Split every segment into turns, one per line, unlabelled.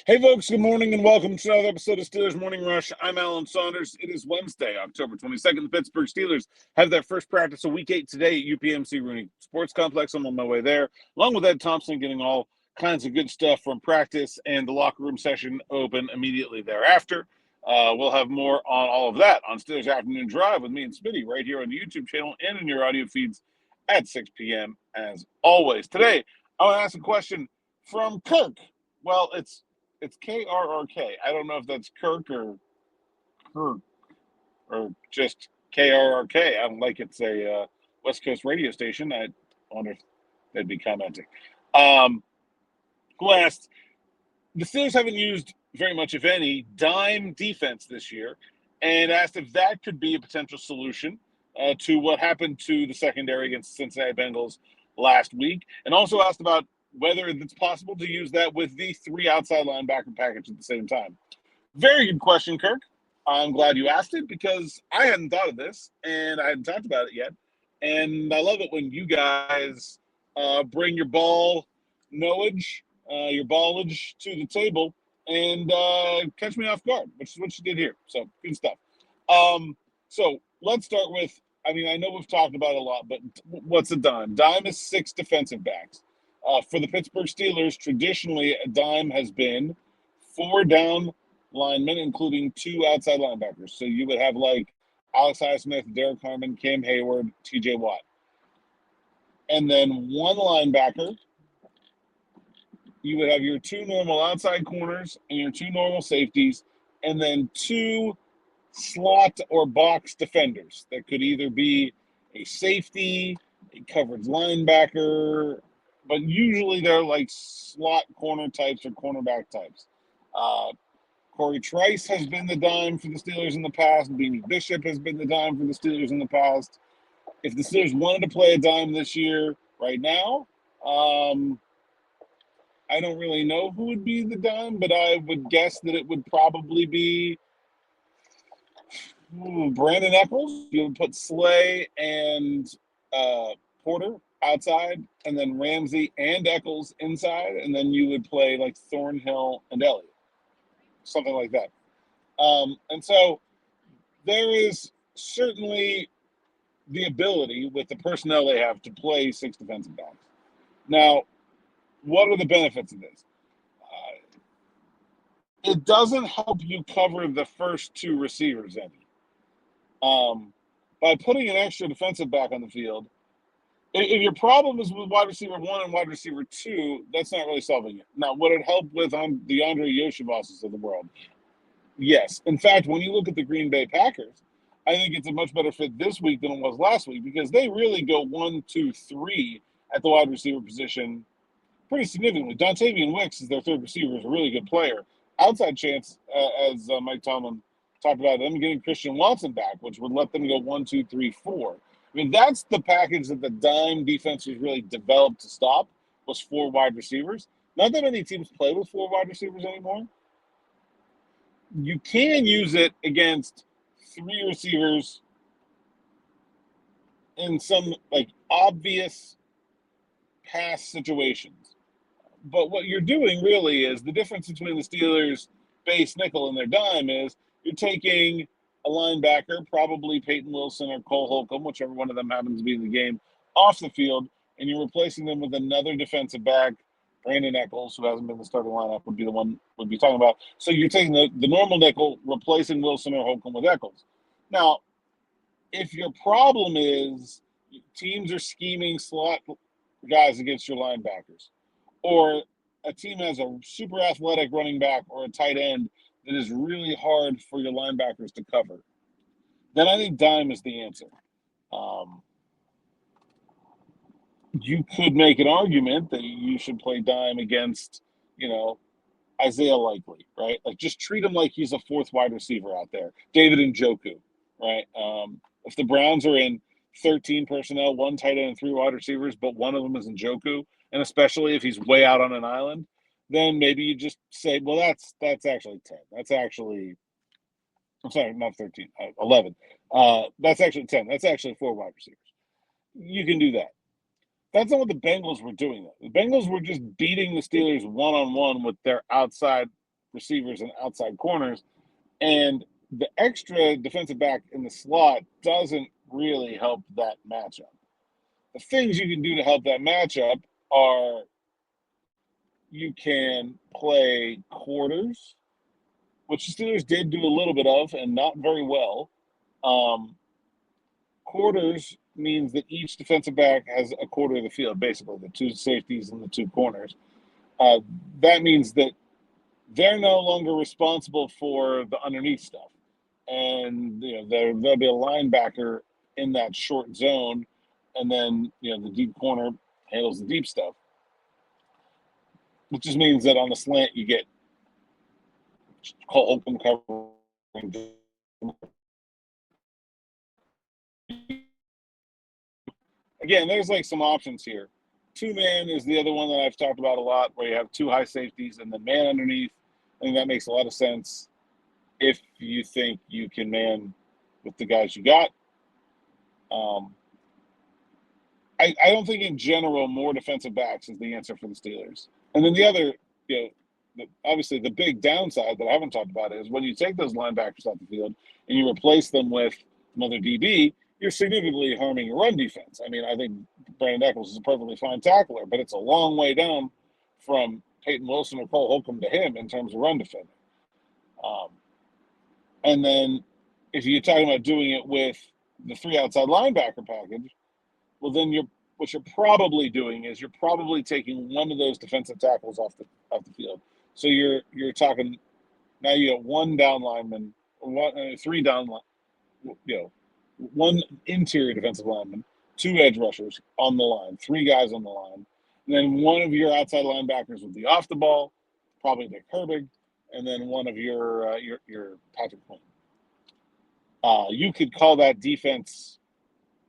Hey, folks, good morning and welcome to another episode of Steelers Morning Rush. I'm Alan Saunders. It is Wednesday, October 22nd. The Pittsburgh Steelers have their first practice of Week 8 today at UPMC Rooney Sports Complex. I'm on my way there, along with Ed Thompson, getting all kinds of good stuff from practice and the locker room session open immediately thereafter. We'll have more on all of that on Steelers Afternoon Drive with me and Smitty right here on the YouTube channel and in your audio feeds at 6 p.m. as always. Today, I want to ask a question from Kirk. Well, it's KRRK. I don't know if that's Kirk or Kirk or just KRRK. I don't like it's a West Coast radio station. I wonder if they'd be commenting. Who asked, the Steelers haven't used very much, if any, dime defense this year, and asked if that could be a potential solution to what happened to the secondary against the Cincinnati Bengals last week, and also asked about whether it's possible to use that with the three outside linebacker package at the same time. Very good question, Kirk. I'm glad you asked it because I hadn't thought of this and I hadn't talked about it yet. And I love it when you guys bring your ball knowledge, your ballage to the table and catch me off guard, which is what you did here. So good stuff. So let's start with, I know we've talked about it a lot, but what's a dime? Dime is 6 defensive backs. For the Pittsburgh Steelers, traditionally, a dime has been 4 down linemen, including 2 outside linebackers. So you would have like Alex Highsmith, Derek Harmon, Cam Hayward, TJ Watt. And then 1 linebacker. You would have your 2 normal outside corners and your 2 normal safeties, and then 2 slot or box defenders. That could either be a safety, a coverage linebacker, but usually they're like slot corner types or cornerback types. Corey Trice has been the dime for the Steelers in the past. Beanie Bishop has been the dime for the Steelers in the past. If the Steelers wanted to play a dime this year, right now, I don't really know who would be the dime, but I would guess that it would probably be Brandin Echols. You would put Slay and Porter outside, and then Ramsey and Echols inside, and then you would play like Thornhill and Elliott, something like that. And so there is certainly the ability with the personnel they have to play 6 defensive backs. Now, what are the benefits of this? It doesn't help you cover the first 2 receivers any. By putting an extra defensive back on the field, if your problem is with wide receiver 1 and wide receiver 2, that's not really solving it. Now, would it help with the Andre Yoshivasas of the world? Yes. In fact, when you look at the Green Bay Packers, I think it's a much better fit this week than it was last week because they really go 1, 2, 3 at the wide receiver position pretty significantly. Dontavian Wicks is their 3rd receiver, is a really good player. Outside chance, as Mike Tomlin talked about, them getting Christian Watson back, which would let them go 1, 2, 3, 4. That's the package that the dime defense was really developed to stop, was 4 wide receivers. Not that many teams play with 4 wide receivers anymore. You can use it against 3 receivers in some like obvious pass situations. But what you're doing really is the difference between the Steelers' base nickel and their dime is you're taking a linebacker, probably Peyton Wilson or Cole Holcomb, whichever one of them happens to be in the game, off the field, and you're replacing them with another defensive back, Brandin Echols, who hasn't been the starting lineup, would be the one we'd be talking about. So you're taking the normal nickel, replacing Wilson or Holcomb with Echols. Now, if your problem is teams are scheming slot guys against your linebackers, or a team has a super athletic running back or a tight end that is really hard for your linebackers to cover, then I think dime is the answer. You could make an argument that you should play dime against, Isaiah Likely, right? Like just treat him like he's a 4th wide receiver out there. David Njoku, right? If the Browns are in 13 personnel, 1 tight end and 3 wide receivers, but one of them is Njoku, and especially if he's way out on an island, then maybe you just say, well, that's actually 10. That's actually, I'm sorry, not 13, 11. That's actually 10. That's actually 4 wide receivers. You can do that. That's not what the Bengals were doing, though. The Bengals were just beating the Steelers one-on-one with their outside receivers and outside corners. And the extra defensive back in the slot doesn't really help that matchup. The things you can do to help that matchup are you can play quarters, which the Steelers did do a little bit of and not very well. Quarters means that each defensive back has a quarter of the field, basically, the two safeties and the two corners. That means that they're no longer responsible for the underneath stuff. And, there'll be a linebacker in that short zone, and then, the deep corner handles the deep stuff. Which just means that on the slant, you get Holcomb covering. Again, there's like some options here. Two-man is the other one that I've talked about a lot, where you have two high safeties and then man underneath. I think that makes a lot of sense if you think you can man with the guys you got. I don't think in general more defensive backs is the answer for the Steelers. And then the other, obviously the big downside that I haven't talked about is when you take those linebackers off the field and you replace them with another DB, you're significantly harming your run defense. I mean, I think Brandin Echols is a perfectly fine tackler, but it's a long way down from Peyton Wilson or Cole Holcomb to him in terms of run defending. And then if you're talking about doing it with the three outside linebacker package, well, then what you're probably doing is you're probably taking one of those defensive tackles off the field. So you're talking now you have one down lineman, three down, one interior defensive lineman, two edge rushers on the line, three guys on the line, and then one of your outside linebackers would be off the ball, probably Nick Herbig, and then one of your Patrick Quinn. You could call that defense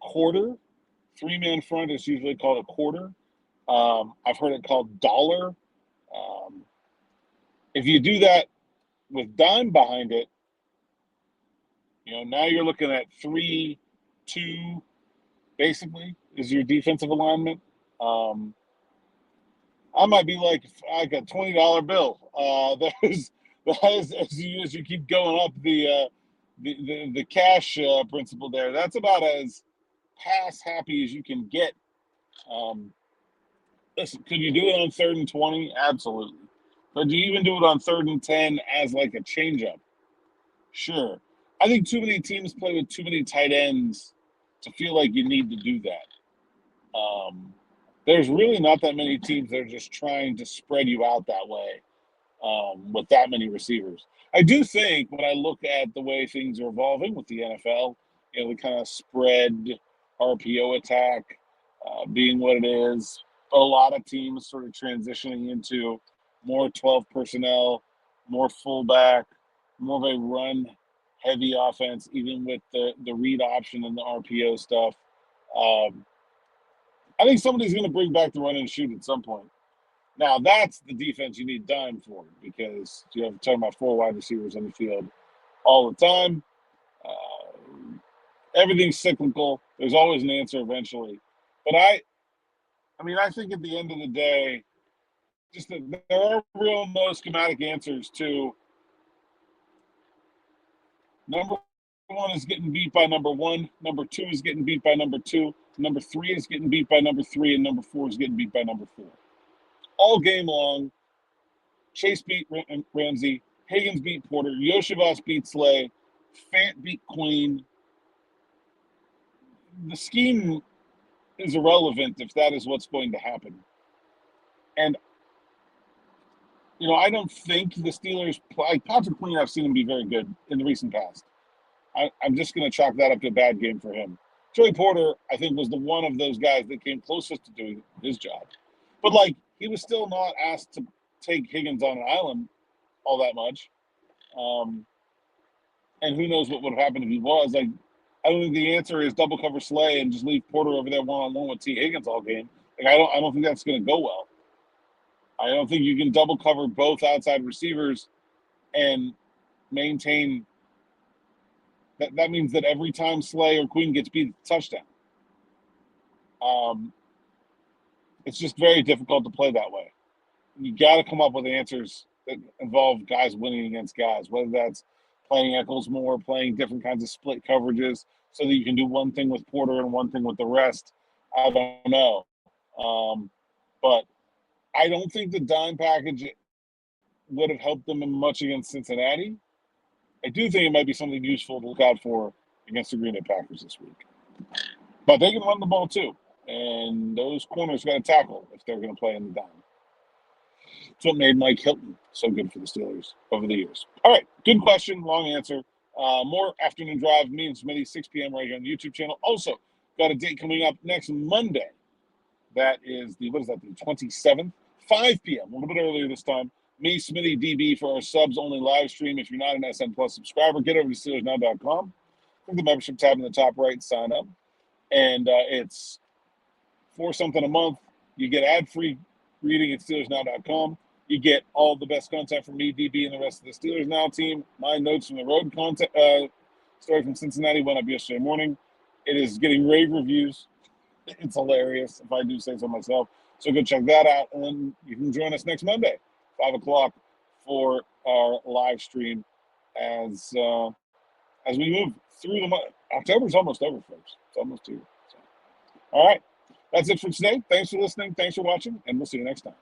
quarter. Three-man front is usually called a quarter. I've heard it called dollar. If you do that with dime behind it, now you're looking at 3-2, basically, is your defensive alignment. I might be like a $20 bill. As you keep going up the cash principle there, that's about as pass happy as you can get. Listen, could you do it on 3rd and 20? Absolutely. Could you even do it on 3rd and 10 as like a changeup? Sure. I think too many teams play with too many tight ends to feel like you need to do that. There's really not that many teams that are just trying to spread you out that way with that many receivers. I do think when I look at the way things are evolving with the NFL, the kind of spread RPO attack being what it is, a lot of teams sort of transitioning into more 12 personnel, more fullback, more of a run-heavy offense, even with the read option and the RPO stuff. I think somebody's going to bring back the run and shoot at some point. Now, that's the defense you need dime for, because you have talking about 4 wide receivers on the field all the time. Everything's cyclical. There's always an answer eventually. But I think at the end of the day, just that there are real no schematic answers to number 1 is getting beat by number 1, number 2 is getting beat by number 2, number 3 is getting beat by number 3, and number 4 is getting beat by number 4. All game long, Chase beat Ramsey, Higgins beat Porter, Yoshivas beat Slay, Fant beat Queen. The scheme is irrelevant if that is what's going to happen. And, I don't think the Steelers play. Patrick Queen, I've seen him be very good in the recent past. I'm just going to chalk that up to a bad game for him. Joey Porter, I think, was the one of those guys that came closest to doing his job. But, he was still not asked to take Higgins on an island all that much. And who knows what would have happened if he was. I don't think the answer is double cover Slay and just leave Porter over there one-on-one with T. Higgins all game. I don't think that's going to go well. I don't think you can double cover both outside receivers and maintain that. That means that every time Slay or Queen gets beat, it's a touchdown. It's just very difficult to play that way. You got to come up with answers that involve guys winning against guys, whether that's playing Echols more, playing different kinds of split coverages so that you can do one thing with Porter and one thing with the rest. I don't know. But I don't think the dime package would have helped them much against Cincinnati. I do think it might be something useful to look out for against the Green Bay Packers this week. But they can run the ball too. And those corners got to tackle if they're going to play in the dime. It's what made Mike Hilton so good for the Steelers over the years. All right, good question, long answer. More Afternoon Drive, me and Smitty, 6 p.m. right here on the YouTube channel. Also, got a date coming up next Monday. That is the 27th, 5 p.m., a little bit earlier this time. Me, Smitty, DB for our subs-only live stream. If you're not an SN Plus subscriber, get over to SteelersNow.com. Click the membership tab in the top right, sign up. And it's $4 something a month. You get ad-free reading at SteelersNow.com. You get all the best content from me, DB, and the rest of the Steelers Now team. My notes from the road content story from Cincinnati went up yesterday morning. It is getting rave reviews. It's hilarious, if I do say so myself. So go check that out, and then you can join us next Monday, 5 o'clock, for our live stream as we move through the month. October's almost over, folks. It's almost here. So, all right. That's it for today. Thanks for listening. Thanks for watching, and we'll see you next time.